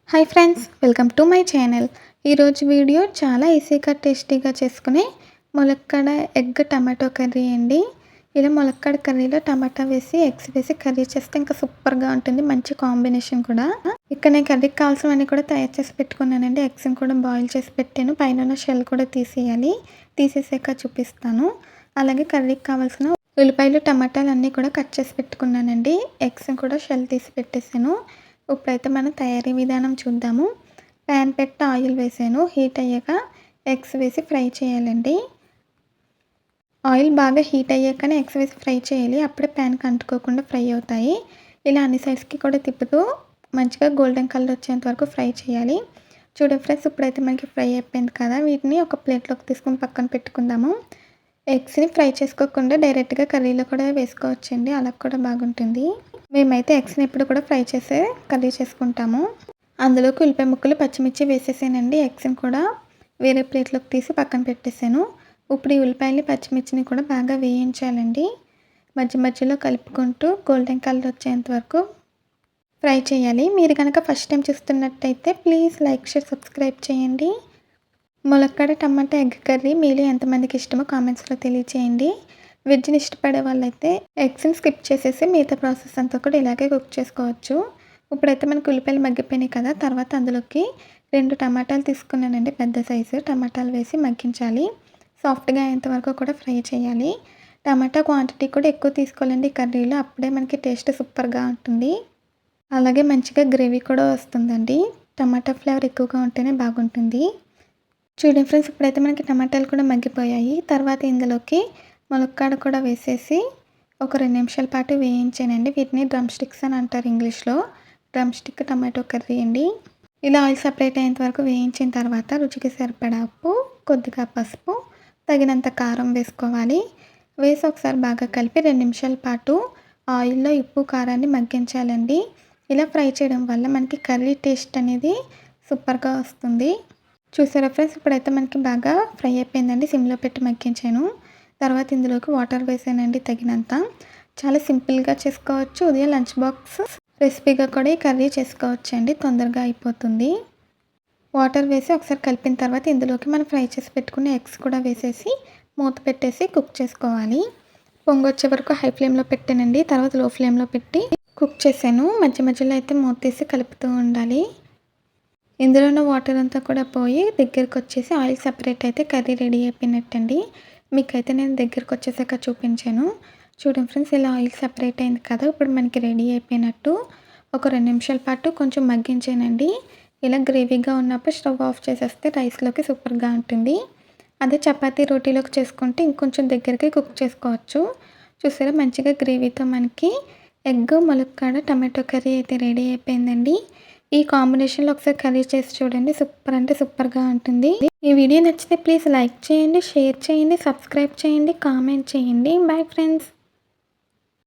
Hi friends, welcome to my channel. ఈరోజు video చాలా ఈజీగా టేస్టీగా చేసుకునే ములక్కాడ ఎగ్ టమాటో కర్రీ అండి. ఇలా ములక్కాడ కర్రీలో టమాటా వేసి ఎగ్స్ వేసి కర్రీ చేస్తే ఇంకా సూపర్గా ఉంటుంది. మంచి కాంబినేషన్ కూడా. ఇక్కడ నేను కర్రీకి కావాల్సినవన్నీ కూడా తయారు చేసి పెట్టుకున్నానండి. ఎగ్స్ని కూడా బాయిల్ చేసి పెట్టాను. పైన ఉన్న షెల్ కూడా తీసేయాలి. తీసేసాక చూపిస్తాను. అలాగే కర్రీకి కావాల్సిన ఉల్లిపాయలు టమాటాలు అన్నీ కూడా కట్ చేసి పెట్టుకున్నానండి. ఎగ్స్ని కూడా షెల్ తీసి పెట్టేసాను. ఇప్పుడైతే మనం తయారీ విధానం చూద్దాము. ప్యాన్ పెట్టి ఆయిల్ వేసాను. హీట్ అయ్యాక ఎగ్స్ వేసి ఫ్రై చేయాలండి. ఆయిల్ బాగా హీట్ అయ్యాకనే ఎగ్స్ వేసి ఫ్రై చేయాలి. అప్పుడే ప్యాన్కి అంటుకోకుండా ఫ్రై అవుతాయి. ఇలా అన్ని సైడ్స్కి కూడా తిప్పుతూ మంచిగా గోల్డెన్ కలర్ వచ్చేంత వరకు ఫ్రై చేయాలి. చూడండి ఫ్రెండ్స్, ఇప్పుడైతే మనకి ఫ్రై అయిపోయింది కదా. వీటిని ఒక ప్లేట్లోకి తీసుకుని పక్కన పెట్టుకుందాము. ఎగ్స్ని ఫ్రై చేసుకోకుండా డైరెక్ట్గా కర్రీలో కూడా వేసుకోవచ్చండి. అలా కూడా బాగుంటుంది. మేమైతే ఎగ్స్ని ఎప్పుడు కూడా ఫ్రై చేసే కర్రీ చేసుకుంటాము. అందులోకి ఉల్లిపాయ ముక్కలు పచ్చిమిర్చి వేసేసానండి. ఎగ్స్ని కూడా వేరే ప్లేట్లోకి తీసి పక్కన పెట్టేసాను. ఇప్పుడు ఈ ఉల్లిపాయలు పచ్చిమిర్చిని కూడా బాగా వేయించాలండి. మధ్య మధ్యలో కలుపుకుంటూ గోల్డెన్ కలర్ వచ్చేంత వరకు ఫ్రై చేయాలి. మీరు కనుక ఫస్ట్ టైం చూస్తున్నట్టయితే ప్లీజ్ లైక్, షేర్, సబ్స్క్రైబ్ చేయండి. ములక్కాడ టమాటా ఎగ్ కర్రీ మీలో ఎంతమందికి ఇష్టమో కామెంట్స్లో తెలియచేయండి. వెజ్ని ఇష్టపడే వాళ్ళైతే ఎగ్స్ని స్కిప్ చేసేసి మిగతా ప్రాసెస్ అంతా కూడా ఇలాగే కుక్ చేసుకోవచ్చు. ఇప్పుడైతే మనకు ఉల్లిపాయలు మగ్గిపోయినాయి కదా. తర్వాత అందులోకి 2 టమాటాలు తీసుకున్నానండి. పెద్ద సైజు టమాటాలు వేసి మగ్గించాలి. సాఫ్ట్గా అయ్యేంత వరకు కూడా ఫ్రై చేయాలి. టమాటా క్వాంటిటీ కూడా ఎక్కువ తీసుకోవాలండి కర్రీలో. అప్పుడే మనకి టేస్ట్ సూపర్గా ఉంటుంది. అలాగే మంచిగా గ్రేవీ కూడా వస్తుందండి. టమాటా ఫ్లేవర్ ఎక్కువగా ఉంటేనే బాగుంటుంది. చూడండి ఫ్రెండ్స్, ఇప్పుడైతే మనకి టమాటాలు కూడా మగ్గిపోయాయి. తర్వాత ఇందులోకి ములక్కాడ కూడా వేసేసి ఒక 2 నిమిషాల పాటు వేయించానండి. వీటిని డ్రమ్ స్టిక్స్ అని అంటారు ఇంగ్లీష్లో. డ్రమ్ స్టిక్ టమాటో కర్రీ అండి. ఇలా ఆయిల్ సపరేట్ అయ్యేంత వరకు వేయించిన తర్వాత రుచికి సరిపడా ఉప్పు, కొద్దిగా పసుపు, తగినంత కారం వేసుకోవాలి. వేసి ఒకసారి బాగా కలిపి 2 నిమిషాల పాటు ఆయిల్లో ఉప్పు కారాన్ని మగ్గించాలండి. ఇలా ఫ్రై చేయడం వల్ల మనకి కర్రీ టేస్ట్ అనేది సూపర్గా వస్తుంది. చూసారా ఫ్రెండ్స్, ఇప్పుడైతే మనకి బాగా ఫ్రై అయిపోయిందండి. సిమ్లో పెట్టి మగ్గించాను. తర్వాత ఇందులోకి వాటర్ వేసానండి తగినంత. చాలా సింపుల్గా చేసుకోవచ్చు. ఉదయం లంచ్ బాక్స్ రెసిపీగా కూడా ఈ కర్రీ చేసుకోవచ్చు అండి. తొందరగా అయిపోతుంది. వాటర్ వేసి ఒకసారి కలిపిన తర్వాత ఇందులోకి మనం ఫ్రై చేసి పెట్టుకునే ఎగ్స్ కూడా వేసేసి మూత పెట్టేసి కుక్ చేసుకోవాలి. పొంగొచ్చే వరకు హై ఫ్లేమ్లో పెట్టానండి. తర్వాత లో ఫ్లేమ్లో పెట్టి కుక్ చేశాను. మధ్య మధ్యలో అయితే మూత తీసి కలుపుతూ ఉండాలి. ఇందులో ఉన్న వాటర్ అంతా కూడా పోయి దగ్గరకు వచ్చేసి ఆయిల్ సపరేట్ అయితే కర్రీ రెడీ అయిపోయినట్టండి. మీకైతే నేను దగ్గరకు వచ్చేసాక చూపించాను. చూడండి ఫ్రెండ్స్, ఇలా ఆయిల్ సపరేట్ అయింది కదా. ఇప్పుడు మనకి రెడీ అయిపోయినట్టు. ఒక 2 నిమిషాల పాటు కొంచెం మగ్గించానండి. ఇలా గ్రేవీగా ఉన్నప్పుడు స్టవ్ ఆఫ్ చేసేస్తే రైస్లోకి సూపర్గా ఉంటుంది. అదే చపాతీ రోటీలోకి చేసుకుంటే ఇంకొంచెం దగ్గరికి కుక్ చేసుకోవచ్చు. చూసారా, మంచిగా గ్రేవీతో మనకి ఎగ్ ములక్కాడ టమాటో కర్రీ అయితే రెడీ అయిపోయిందండి. ఈ కాంబినేషన్లో ఒకసారి కర్రీ చేసి చూడండి. సూపర్ అంటే సూపర్గా ఉంటుంది. ఈ వీడియో నచ్చితే ప్లీజ్ లైక్ చేయండి, షేర్ చేయండి, సబ్స్క్రైబ్ చేయండి, కామెంట్ చేయండి. Bye friends.